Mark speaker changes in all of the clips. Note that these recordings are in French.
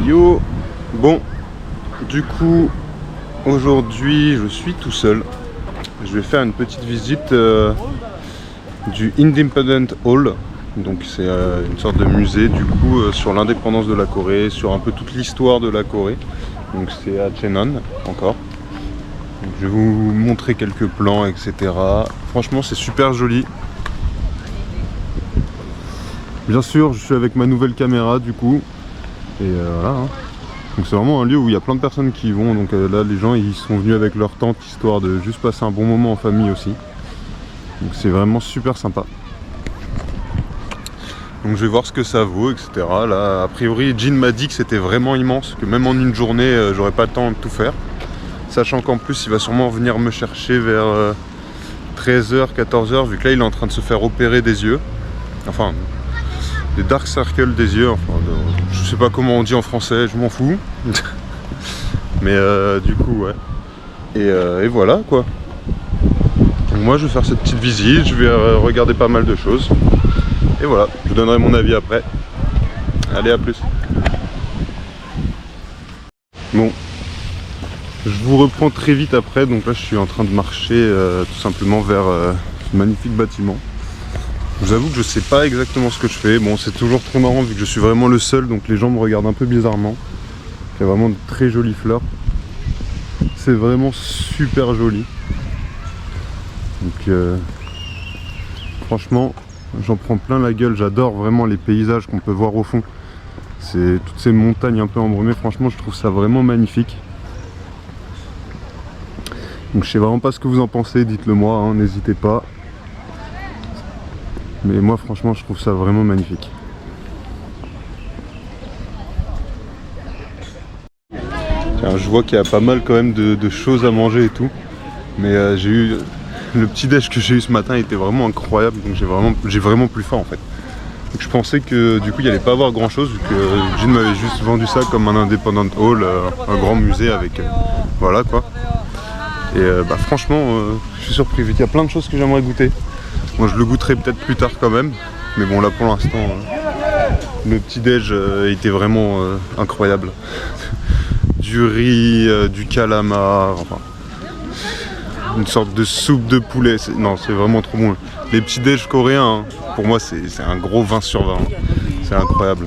Speaker 1: Yo. Bon, du coup, aujourd'hui, je suis tout seul. Je vais faire une petite visite du Independence Hall. Donc c'est une sorte de musée du coup sur l'indépendance de la Corée, sur un peu toute l'histoire de la Corée. Donc c'est à Cheonan encore. Donc, je vais vous montrer quelques plans, etc. Franchement c'est super joli. Bien sûr je suis avec ma nouvelle caméra du coup. Et voilà. Hein. Donc c'est vraiment un lieu où il y a plein de personnes qui y vont. Donc là les gens ils sont venus avec leur tante histoire de juste passer un bon moment en famille aussi. Donc c'est vraiment super sympa. Donc je vais voir ce que ça vaut, etc. Là, a priori, Jin m'a dit que c'était vraiment immense, que même en une journée, j'aurais pas le temps de tout faire. Sachant qu'en plus, il va sûrement venir me chercher vers 13h, 14h, vu que là, il est en train de se faire opérer des yeux. Enfin, des dark circles des yeux. Enfin, je sais pas comment on dit en français, je m'en fous. Mais du coup, ouais. Et voilà, quoi. Donc moi, je vais faire cette petite visite, je vais regarder pas mal de choses. Et voilà, je vous donnerai mon avis après. Allez, à plus. Bon, je vous reprends très vite après. Donc là, je suis en train de marcher tout simplement vers ce magnifique bâtiment. Je vous avoue que je sais pas exactement ce que je fais. Bon, c'est toujours très marrant vu que je suis vraiment le seul. Donc les gens me regardent un peu bizarrement. Il y a vraiment de très jolies fleurs. C'est vraiment super joli. Donc franchement... J'en prends plein la gueule, j'adore vraiment les paysages qu'on peut voir au fond. C'est toutes ces montagnes un peu embrumées, franchement je trouve ça vraiment magnifique. Donc je sais vraiment pas ce que vous en pensez, dites-le moi, hein, n'hésitez pas. Mais moi franchement je trouve ça vraiment magnifique. Tiens, je vois qu'il y a pas mal quand même de choses à manger et tout. Mais j'ai eu... Le petit déj que j'ai eu ce matin était vraiment incroyable, donc j'ai vraiment plus faim en fait. Donc je pensais que du coup il n'y allait pas avoir grand chose vu que Jin m'avait juste vendu ça comme un independent hall, un grand musée avec voilà quoi. Et bah franchement je suis surpris vu qu'il y a plein de choses que j'aimerais goûter. Moi je le goûterai peut-être plus tard quand même, mais bon là pour l'instant le petit déj était vraiment incroyable. Du riz, du calamar, enfin une sorte de soupe de poulet, non c'est vraiment trop bon. Les petits déj coréens, hein, pour moi c'est un gros 20 sur 20, c'est incroyable.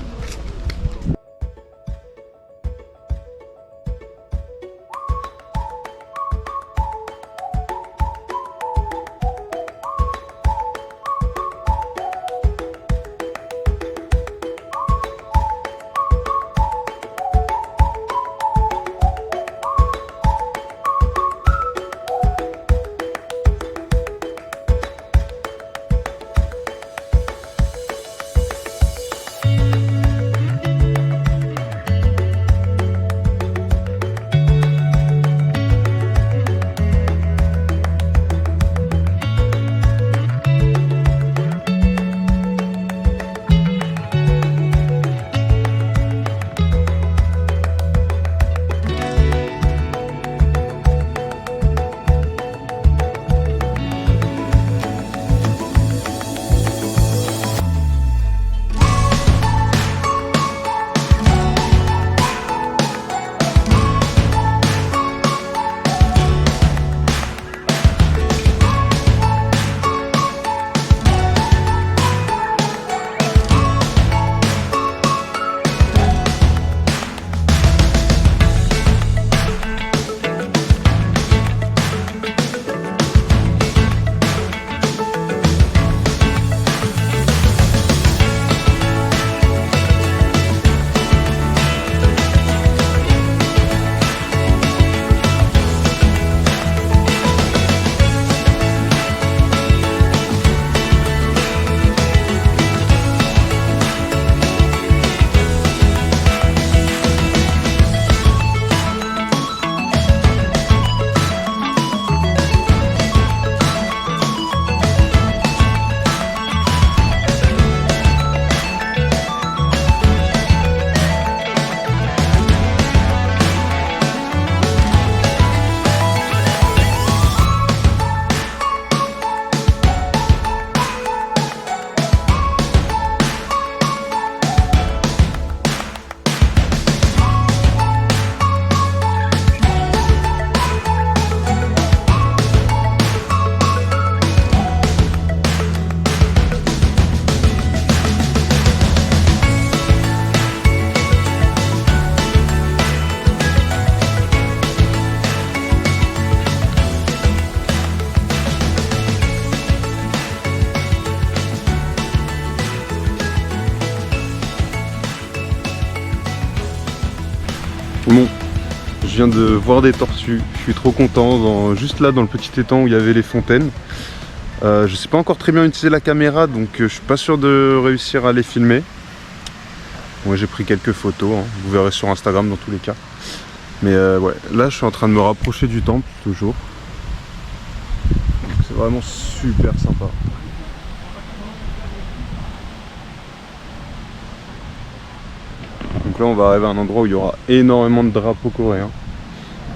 Speaker 1: Bon, je viens de voir des tortues, je suis trop content, juste là dans le petit étang où il y avait les fontaines. Je sais pas encore très bien utiliser la caméra, donc je suis pas sûr de réussir à les filmer. Moi j'ai pris quelques photos, hein. Vous verrez sur Instagram dans tous les cas. Mais ouais, là je suis en train de me rapprocher du temple, toujours. C'est vraiment super sympa. Donc là on va arriver à un endroit où il y aura énormément de drapeaux coréens.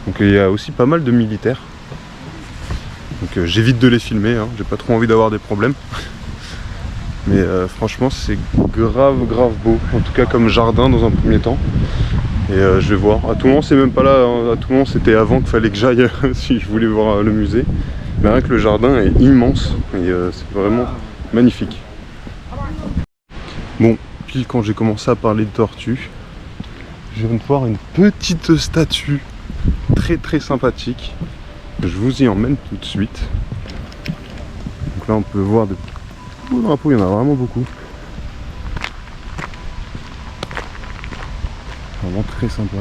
Speaker 1: Donc il y a aussi pas mal de militaires. Donc j'évite de les filmer, hein. J'ai pas trop envie d'avoir des problèmes. Mais franchement c'est grave beau, en tout cas comme jardin dans un premier temps. Et je vais voir, à Toulon c'est même pas là, hein. À Toulon c'était avant qu'il fallait que j'aille si je voulais voir le musée. Mais rien que le jardin est immense et c'est vraiment magnifique. Bon, puis quand j'ai commencé à parler de tortues, je viens de voir une petite statue très sympathique. Je vous y emmène tout de suite. Donc là on peut voir de beaux drapeaux, il y en a vraiment beaucoup. Vraiment très sympa.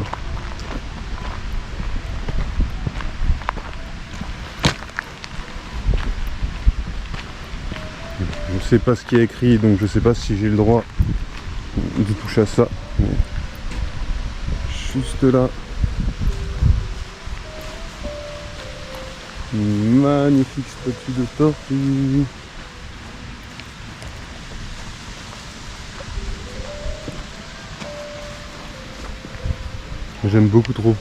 Speaker 1: Je ne sais pas ce qui est écrit, donc je ne sais pas si j'ai le droit de toucher à ça. Mais juste là. Une magnifique statue de tortue. J'aime beaucoup trop.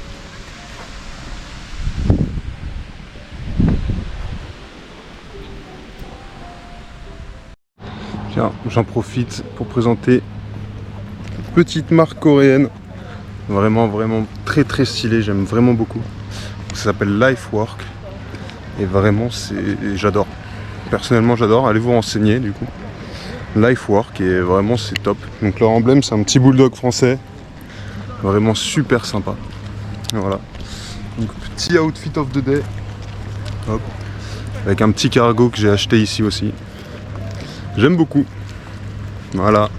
Speaker 1: Tiens, j'en profite pour présenter une petite marque coréenne. Vraiment très stylée, j'aime vraiment beaucoup. Ça s'appelle Lifework. Et vraiment, j'adore. Personnellement, j'adore. Allez vous renseigner du coup. Lifework, et vraiment c'est top. Donc leur emblème, c'est un petit bulldog français. Vraiment super sympa. Voilà. Donc petit outfit of the day. Hop. Avec un petit cargo que j'ai acheté ici aussi. J'aime beaucoup. Voilà.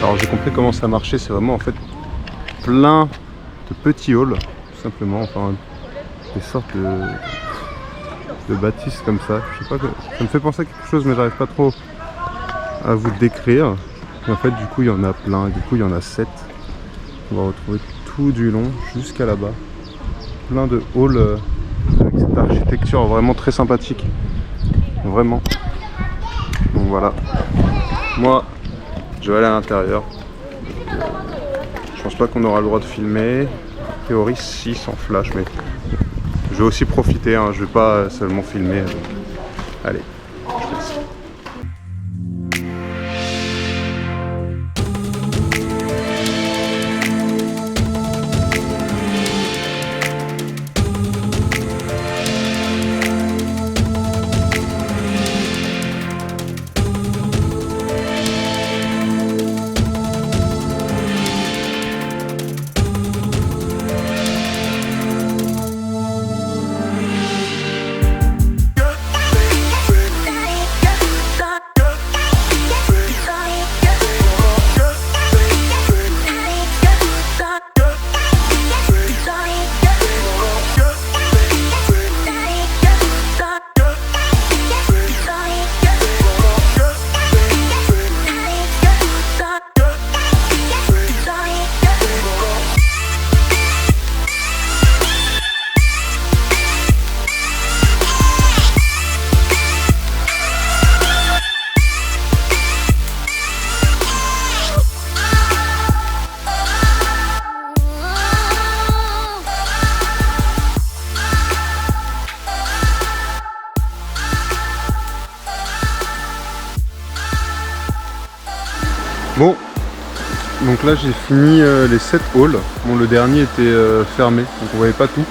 Speaker 1: Alors j'ai compris comment ça marchait, c'est vraiment en fait plein de petits halls, tout simplement, enfin des sortes de bâtisses comme ça. Je sais pas, ça me fait penser à quelque chose mais j'arrive pas trop à vous décrire. Et en fait du coup il y en a plein, du coup il y en a 7. On va retrouver tout du long jusqu'à là-bas. Plein de halls avec cette architecture vraiment très sympathique. Vraiment. Donc voilà. Moi je vais aller à l'intérieur. Je pense pas qu'on aura le droit de filmer. En théorie, si, sans flash, mais je vais aussi profiter, hein. Je vais pas seulement filmer. Allez, je vous laisse. Bon, donc là j'ai fini les 7 halls. Bon, le dernier était fermé, donc on voyait pas tout.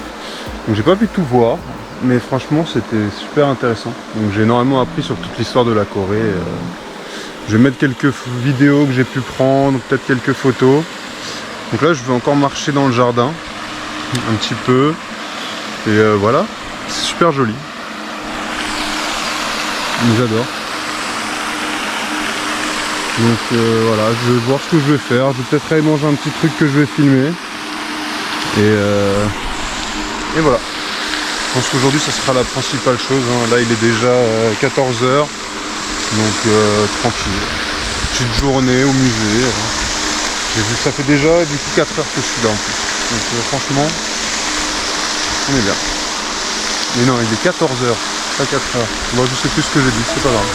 Speaker 1: Donc j'ai pas pu tout voir, mais franchement c'était super intéressant. Donc j'ai énormément appris sur toute l'histoire de la Corée. Je vais mettre quelques vidéos que j'ai pu prendre, peut-être quelques photos. Donc là je vais encore marcher dans le jardin, un petit peu. Et voilà, c'est super joli. J'adore. Donc voilà, je vais voir ce que je vais faire. Je vais peut-être aller manger un petit truc que je vais filmer. Et voilà. Je pense qu'aujourd'hui ça sera la principale chose. Hein. Là il est déjà 14 h. Donc tranquille. Petite journée au musée. J'ai vu que ça fait déjà du coup 4 heures que je suis là en plus. Donc franchement, on est bien. Mais non, il est 14 h, pas 4 heures. Moi je sais plus ce que j'ai dit, c'est pas grave.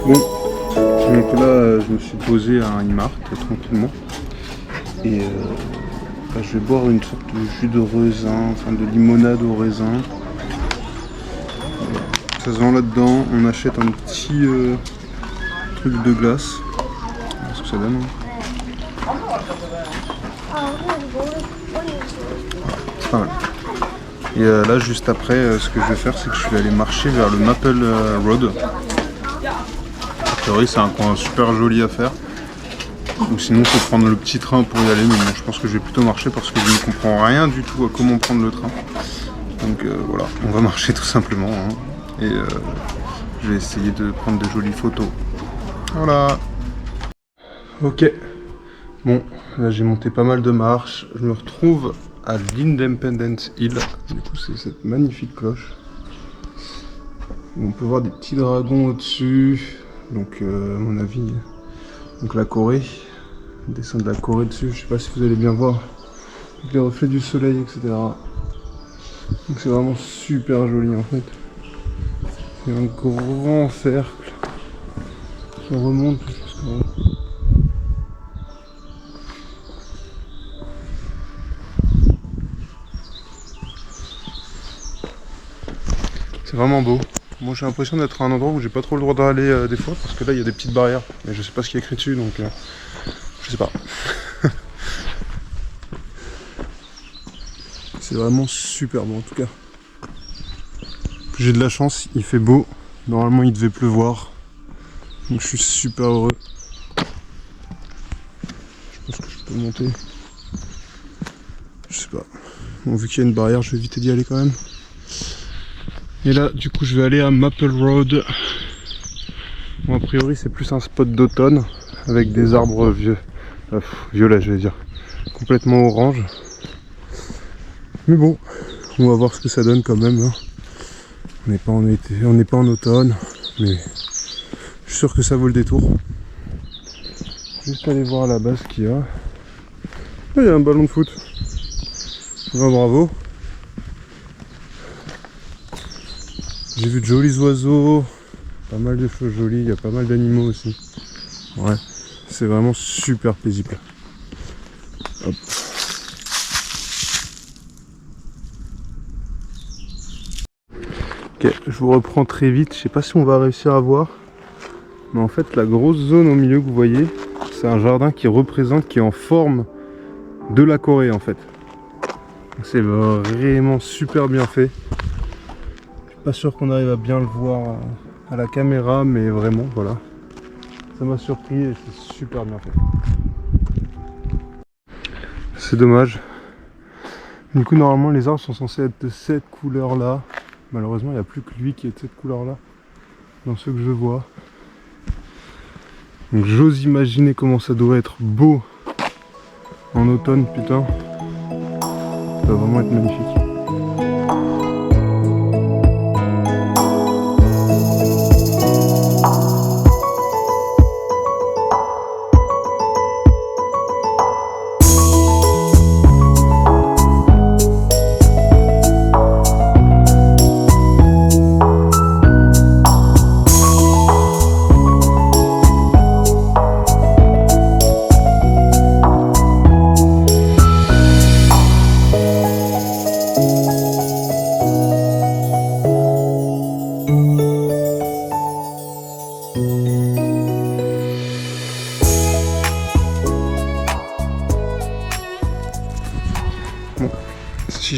Speaker 1: Bon, donc là je me suis posé à un Imart tranquillement et là, je vais boire une sorte de jus de raisin, enfin de limonade au raisin. Voilà. Ça se vend là-dedans, on achète un petit truc de glace. On va voir ce que ça donne. C'est pas mal. Et là juste après, ce que je vais faire, c'est que je vais aller marcher vers le Maple Road. A priori c'est un coin super joli à faire. Ou sinon il faut prendre le petit train pour y aller, mais bon, je pense que je vais plutôt marcher parce que je ne comprends rien du tout à comment prendre le train. Donc voilà, on va marcher tout simplement. Hein. Et je vais essayer de prendre de jolies photos. Voilà. Ok. Bon, là j'ai monté pas mal de marches. Je me retrouve à l'Independence Hill. Du coup c'est cette magnifique cloche. On peut voir des petits dragons au-dessus. Donc à mon avis, donc la Corée, le dessin de la Corée dessus, je sais pas si vous allez bien voir, avec les reflets du soleil, etc. Donc c'est vraiment super joli en fait. C'est un grand cercle. On remonte jusqu'en haut. C'est vraiment beau. Moi j'ai l'impression d'être à un endroit où j'ai pas trop le droit d'aller des fois parce que là il y a des petites barrières mais je sais pas ce qu'il y a écrit dessus donc je sais pas. C'est vraiment super beau en tout cas. J'ai de la chance, il fait beau. Normalement il devait pleuvoir. Donc je suis super heureux. Je pense que je peux monter. Je sais pas. Bon, vu qu'il y a une barrière, je vais éviter d'y aller quand même. Et là, du coup, je vais aller à Maple Road. Bon, a priori, c'est plus un spot d'automne avec des arbres violets, je vais dire, complètement orange. Mais bon, on va voir ce que ça donne quand même. Hein. On n'est pas en été, on n'est pas en automne, mais je suis sûr que ça vaut le détour. Juste aller voir là-bas ce qu'il y a. Ah, il y a un ballon de foot. Ah, bravo. J'ai vu de jolis oiseaux, pas mal de choses jolies, il y a pas mal d'animaux aussi. Ouais, c'est vraiment super paisible. Hop. Ok, je vous reprends très vite, je sais pas si on va réussir à voir. Mais en fait la grosse zone au milieu que vous voyez, c'est un jardin qui représente, qui est en forme de la Corée en fait. C'est vraiment super bien fait. Pas sûr qu'on arrive à bien le voir à la caméra, mais vraiment, voilà. Ça m'a surpris et c'est super bien fait. C'est dommage. Du coup, normalement, les arbres sont censés être de cette couleur-là. Malheureusement, il n'y a plus que lui qui est de cette couleur-là, dans ceux que je vois. Donc j'ose imaginer comment ça doit être beau en automne, putain. Ça va vraiment être magnifique.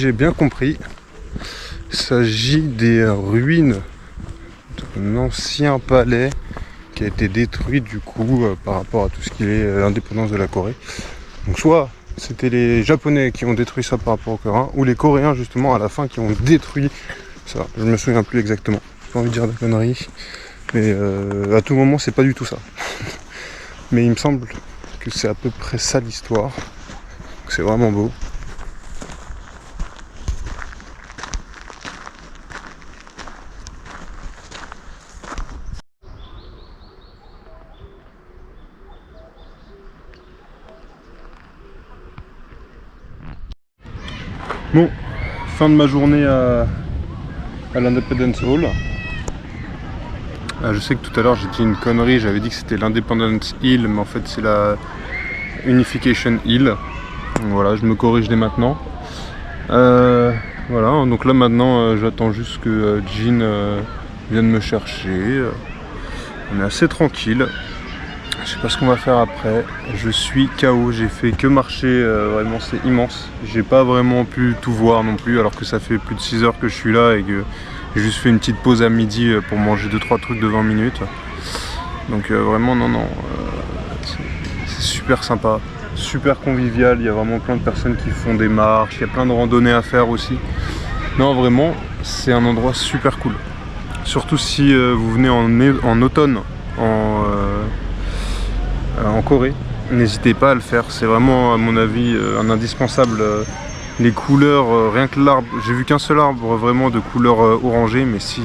Speaker 1: j'ai bien compris, il s'agit des ruines d'un ancien palais qui a été détruit du coup par rapport à tout ce qui est l'indépendance de la Corée. Donc soit c'était les Japonais qui ont détruit ça par rapport aux Coréens, ou les Coréens justement à la fin qui ont détruit ça. Je me souviens plus exactement, j'ai pas envie de dire de conneries, mais à tout moment c'est pas du tout ça. Mais il me semble que c'est à peu près ça l'histoire. C'est vraiment beau. Bon, fin de ma journée à l'Independence Hall. Je sais que tout à l'heure j'ai dit une connerie, j'avais dit que c'était l'Independence Hill, mais en fait c'est la Unification Hill. Donc voilà, je me corrige dès maintenant. Voilà, donc là maintenant j'attends juste que Jin vienne me chercher. On est assez tranquille. Je sais pas ce qu'on va faire après. Je suis KO, j'ai fait que marcher, vraiment c'est immense. J'ai pas vraiment pu tout voir non plus, alors que ça fait plus de 6 heures que je suis là et que j'ai juste fait une petite pause à midi pour manger 2-3 trucs de 20 minutes. Donc vraiment non, c'est super sympa, super convivial, il y a vraiment plein de personnes qui font des marches, il y a plein de randonnées à faire aussi. Non vraiment, c'est un endroit super cool. Surtout si vous venez en automne, en Corée, n'hésitez pas à le faire, c'est vraiment à mon avis un indispensable. Les couleurs, rien que l'arbre, j'ai vu qu'un seul arbre vraiment de couleur orangée, mais si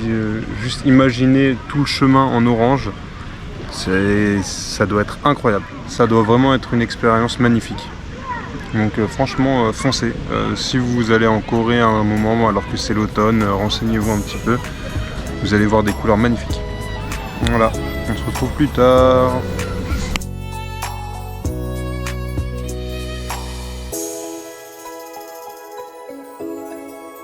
Speaker 1: juste imaginez tout le chemin en orange, ça doit être incroyable, ça doit vraiment être une expérience magnifique. Donc franchement foncez, si vous allez en Corée à un moment alors que c'est l'automne, renseignez-vous un petit peu, vous allez voir des couleurs magnifiques. Voilà, on se retrouve plus tard.